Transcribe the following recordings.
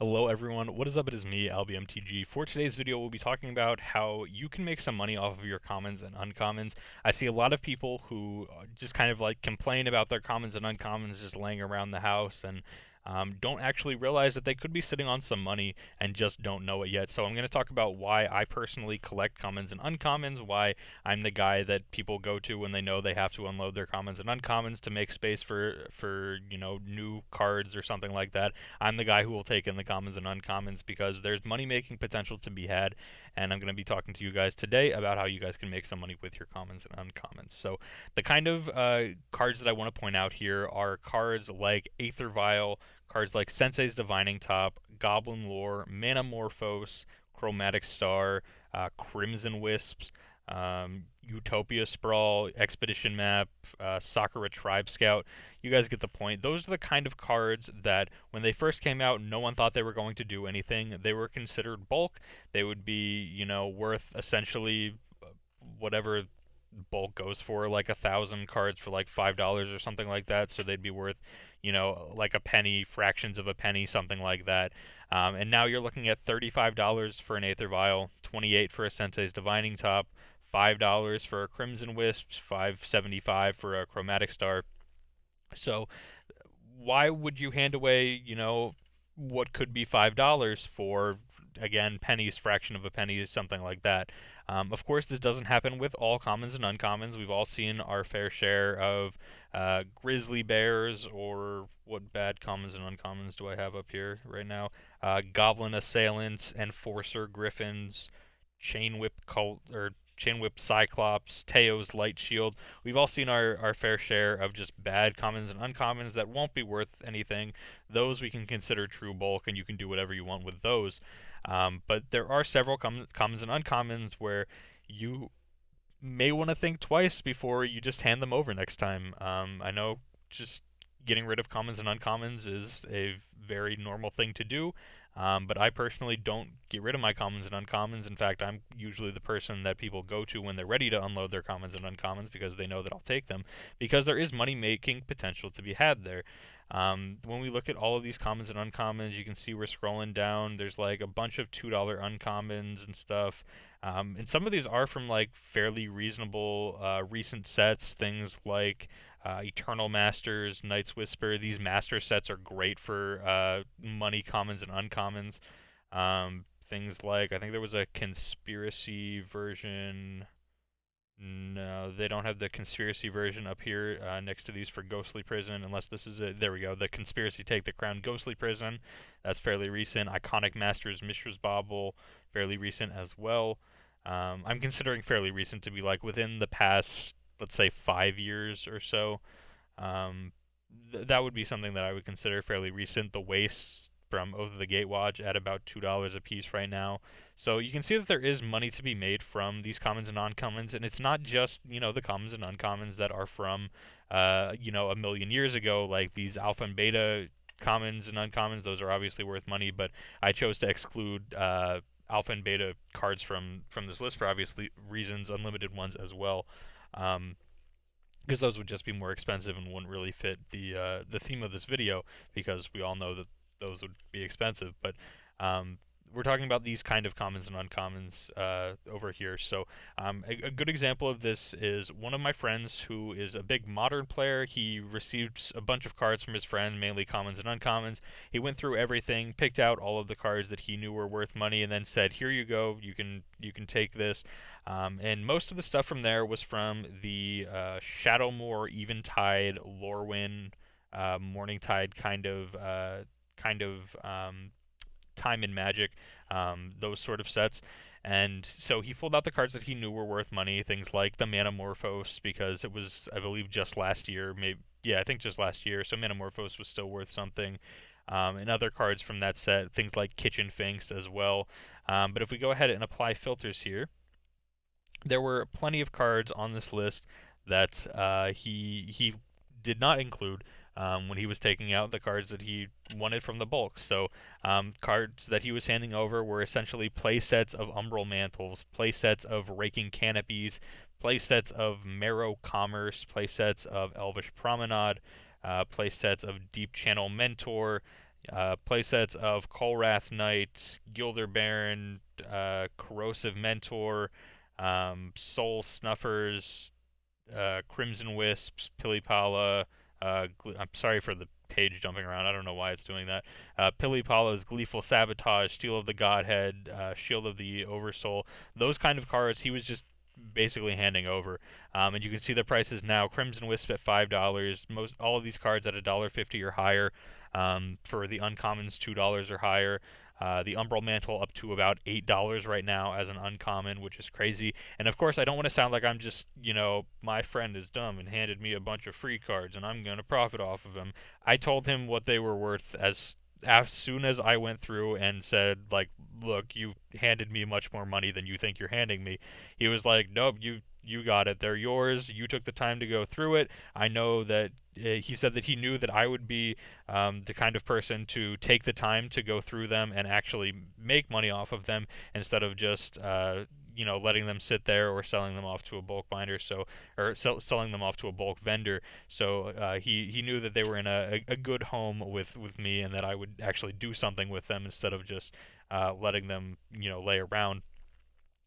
Hello everyone, what is up? It is me, AlbyMTG. For today's video, we'll be talking about how you can make some money off of your commons and uncommons. I see a lot of people who just kind of like complain about their commons and uncommons just laying around the house and don't actually realize that they could be sitting on some money and just don't know it yet. So I'm going to talk about why I personally collect commons and uncommons, why I'm the guy that people go to when they know they have to unload their commons and uncommons to make space for new cards or something like that. I'm the guy who will take in the commons and uncommons because there's money making potential to be had, and I'm going to be talking to you guys today about how you guys can make some money with your commons and uncommons. So, the kind of cards that I want to point out here are cards like Aether Vial, cards like Sensei's Divining Top, Goblin Lore, Manamorphose, Chromatic Star, Crimson Wisps, Utopia Sprawl, Expedition Map, Sakura Tribe Scout. You guys get the point. Those are the kind of cards that, when they first came out, no one thought they were going to do anything. They were considered bulk. They would be, worth essentially whatever bulk goes for, like 1,000 cards for like $5 or something like that. So they'd be worth, like a penny, fractions of a penny, something like that. And now you're looking at $35 for an Aether Vial, 28 for a Sensei's Divining Top, $5 for a Crimson Wisps, 5.75 for a Chromatic Star. So why would you hand away, what could be $5 for, again, pennies, fraction of a penny, something like that? Of course, this doesn't happen with all commons and uncommons. We've all seen our fair share of grizzly bears, or what bad commons and uncommons do I have up here right now? Goblin assailants, enforcer griffins, chain whip cult or chain whip cyclops, Teo's light shield. We've all seen our fair share of just bad commons and uncommons that won't be worth anything. Those we can consider true bulk, and you can do whatever you want with those. But there are several commons and uncommons where you may want to think twice before you just hand them over next time. I know just getting rid of commons and uncommons is a very normal thing to do, but I personally don't get rid of my commons and uncommons. In fact, I'm usually the person that people go to when they're ready to unload their commons and uncommons because they know that I'll take them, because there is money making potential to be had there. When we look at all of these commons and uncommons, you can see we're scrolling down. There's like a bunch of $2 uncommons and stuff. And some of these are from like fairly reasonable recent sets, things like Eternal Masters, Night's Whisper. These master sets are great for money commons and uncommons. Things like, I think there was a conspiracy version. No, they don't have the conspiracy version up here next to these for Ghostly Prison, unless this is it. There we go. The Conspiracy Take the Crown Ghostly Prison. That's fairly recent. Iconic Masters Mishra's Bauble, fairly recent as well. I'm considering fairly recent to be like within the past, let's say, 5 years or so. That would be something that I would consider fairly recent. The Wastes from Oath of the Gatewatch at about $2 a piece right now. So you can see that there is money to be made from these commons and uncommons, and it's not just, the commons and uncommons that are from, a million years ago, like these alpha and beta commons and uncommons. Those are obviously worth money, but I chose to exclude alpha and beta cards from this list for obvious reasons, unlimited ones as well. Because those would just be more expensive and wouldn't really fit the theme of this video, because we all know that those would be expensive. But we're talking about these kind of commons and uncommons over here. So a good example of this is one of my friends who is a big Modern player. He received a bunch of cards from his friend, mainly commons and uncommons. He went through everything, picked out all of the cards that he knew were worth money, and then said, "Here you go. You can take this." And most of the stuff from there was from the Shadowmoor, Eventide, Lorwyn, Morningtide kind of time and magic, those sort of sets. And so he pulled out the cards that he knew were worth money, things like the Manamorphose, because it was, I believe, just last year, maybe, yeah, I think just last year, so Manamorphose was still worth something. And other cards from that set, things like Kitchen Finks as well. But if we go ahead and apply filters here, there were plenty of cards on this list that he did not include when he was taking out the cards that he wanted from the bulk. So cards that he was handing over were essentially play sets of Umbral Mantles, play sets of Raking Canopies, play sets of Marrow Commerce, play sets of Elvish Promenade, play sets of Deep Channel Mentor, Playsets of Kolrath Knight, Gilder Baron, Corrosive Mentor, Soul Snuffers, Crimson Wisps, Pilipala. I'm sorry for the page jumping around. I don't know why it's doing that. Pilipala's Gleeful Sabotage, Steel of the Godhead, Shield of the Oversoul. Those kind of cards he was just basically handing over. And you can see the prices now. Crimson Wisp at $5. Most all of these cards at $1.50 or higher. For the uncommons, $2 or higher. The Umbral Mantle up to about $8 right now as an uncommon, which is crazy. And of course, I don't want to sound like I'm just, my friend is dumb and handed me a bunch of free cards and I'm going to profit off of them. I told him what they were worth as soon as I went through and said, like, look, you handed me much more money than you think you're handing me. He was like, nope, you got it. They're yours. You took the time to go through it. I know that he said that he knew that I would be the kind of person to take the time to go through them and actually make money off of them instead of just letting them sit there or selling them off to a bulk binder. Or selling them off to a bulk vendor. So he knew that they were in a good home with me and that I would actually do something with them instead of just letting them lay around.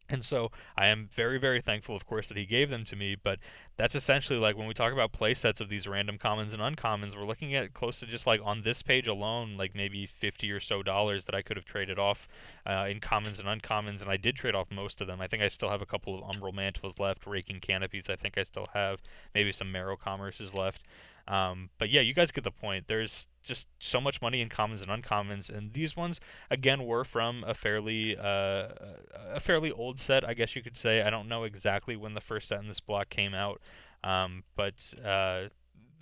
And so I am very, very thankful, of course, that he gave them to me. But that's essentially like when we talk about play sets of these random commons and uncommons, we're looking at close to just like on this page alone, like maybe $50 or so that I could have traded off in commons and uncommons. And I did trade off most of them. I think I still have a couple of Umbral Mantles left, Raking Canopies. I think I still have maybe some Marrow Commerces left. But yeah, you guys get the point. There's just so much money in commons and uncommons, and these ones again were from a fairly old set, I guess you could say. I don't know exactly when the first set in this block came out, but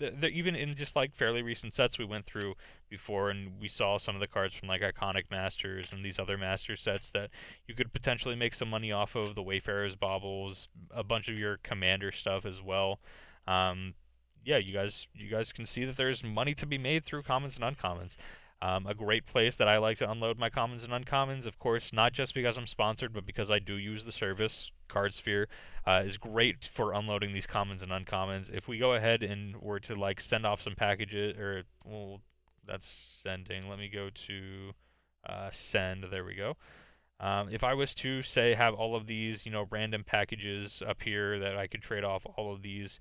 even in just like fairly recent sets we went through before, and we saw some of the cards from like Iconic Masters and these other Master sets that you could potentially make some money off of. The Wayfarer's Baubles, a bunch of your Commander stuff as well. Yeah, you guys can see that there's money to be made through commons and uncommons. A great place that I like to unload my commons and uncommons, of course, not just because I'm sponsored, but because I do use the service. CardSphere is great for unloading these commons and uncommons. If we go ahead and were to like send off some packages, or well, that's sending. Let me go to send. There we go. If I was to say have all of these, random packages up here that I could trade off all of these,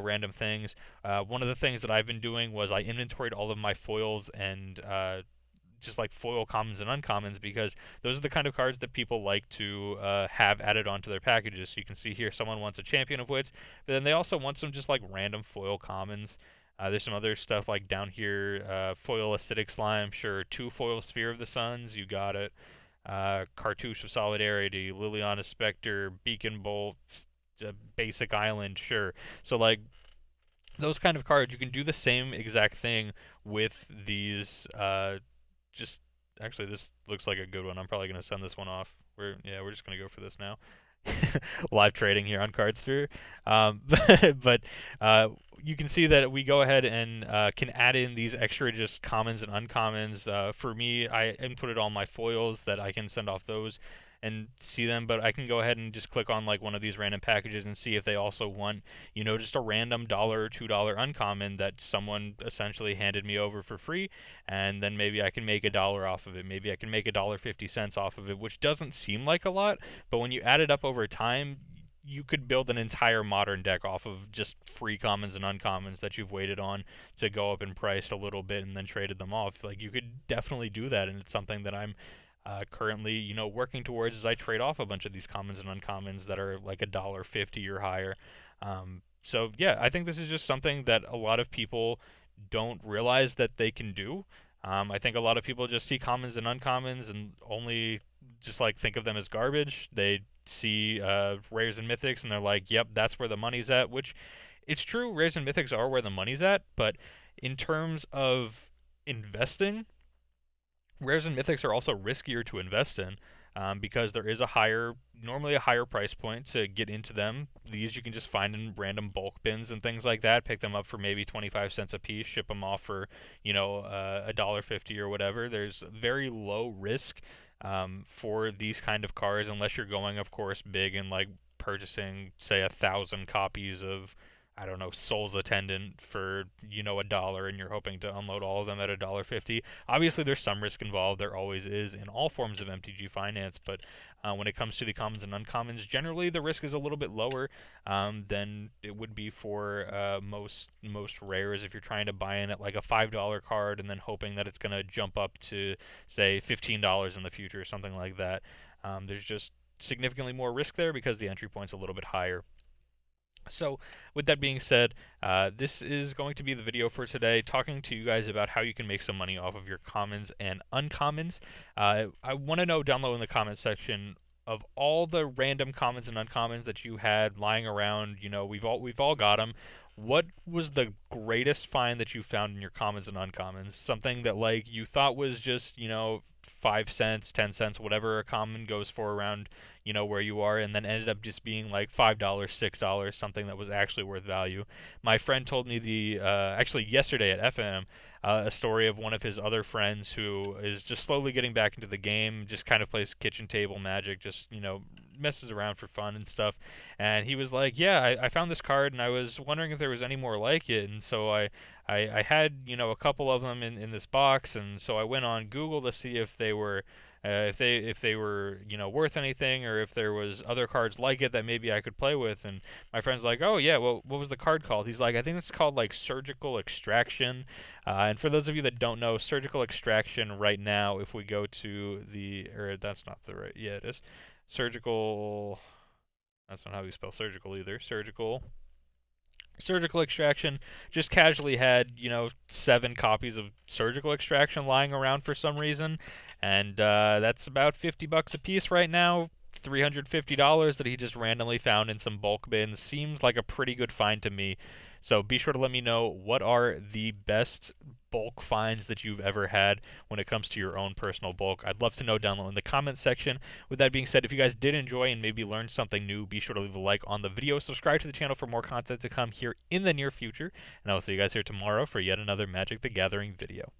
random things. One of the things that I've been doing was I inventoried all of my foils and just like foil commons and uncommons because those are the kind of cards that people like to have added onto their packages. So you can see here someone wants a Champion of Wits, but then they also want some just like random foil commons. There's some other stuff like down here, foil Acidic Slime, sure, 2 foil Sphere of the Suns, you got it. Cartouche of Solidarity, Liliana Spectre, Beacon Bolt, Basic Island, sure. So like those kind of cards, you can do the same exact thing with these. Just actually, this looks like a good one. I'm probably gonna send this one off. We're just gonna go for this now. Live trading here on CardSphere. But you can see that we go ahead and can add in these extra just commons and uncommons. For me, I inputted all my foils that I can send off those and see them, but I can go ahead and just click on like one of these random packages and see if they also want, just a random $1 or $2 uncommon that someone essentially handed me over for free, and then maybe I can make $1 off of it. Maybe I can make $1.50 off of it, which doesn't seem like a lot, but when you add it up over time, you could build an entire modern deck off of just free commons and uncommons that you've waited on to go up in price a little bit and then traded them off. Like you could definitely do that, and it's something that I'm currently, working towards as I trade off a bunch of these commons and uncommons that are like $1.50 or higher. So yeah, I think this is just something that a lot of people don't realize that they can do. I think a lot of people just see commons and uncommons and only just like think of them as garbage. They see rares and mythics and they're like, yep, that's where the money's at, which it's true, rares and mythics are where the money's at, but in terms of investing, rares and mythics are also riskier to invest in because there is normally a higher price point to get into them. These you can just find in random bulk bins and things like that. Pick them up for maybe 25 cents a piece. Ship them off for $1.50 or whatever. There's very low risk for these kind of cards unless you're going, of course, big and like purchasing say 1,000 copies of I don't know, Souls Attendant for, a dollar, and you're hoping to unload all of them at $1.50. Obviously, there's some risk involved. There always is in all forms of MTG finance, but when it comes to the commons and uncommons, generally the risk is a little bit lower than it would be for most rares. If you're trying to buy in at like a $5 card and then hoping that it's going to jump up to, say, $15 in the future or something like that, there's just significantly more risk there because the entry point's a little bit higher. So, with that being said, this is going to be the video for today, talking to you guys about how you can make some money off of your commons and uncommons. I want to know down low in the comment section of all the random commons and uncommons that you had lying around. We've all got them. What was the greatest find that you found in your commons and uncommons? Something that like you thought was just 5 cents, 10 cents, whatever a common goes for around where you are, and then ended up just being like $5, $6, something that was actually worth value. My friend told me actually yesterday at FM, a story of one of his other friends who is just slowly getting back into the game, just kind of plays kitchen table Magic, just messes around for fun and stuff. And he was like, "Yeah, I found this card, and I was wondering if there was any more like it." And so I had a couple of them in this box, and so I went on Google to see if they were if they were worth anything, or if there was other cards like it that maybe I could play with. And my friend's like, "Oh yeah, well, what was the card called?" He's like, "I think it's called like Surgical Extraction." And for those of you that don't know, Surgical Extraction right now, if we go to or that's not the right, yeah, it is Surgical. That's not how you spell surgical either. Surgical Extraction just casually had, 7 copies of Surgical Extraction lying around for some reason, and that's about $50 a piece right now. $350 that he just randomly found in some bulk bins seems like a pretty good find to me. So be sure to let me know what are the best bulk finds that you've ever had when it comes to your own personal bulk. I'd love to know down below in the comments section. With that being said, if you guys did enjoy and maybe learned something new, be sure to leave a like on the video. Subscribe to the channel for more content to come here in the near future. And I will see you guys here tomorrow for yet another Magic the Gathering video.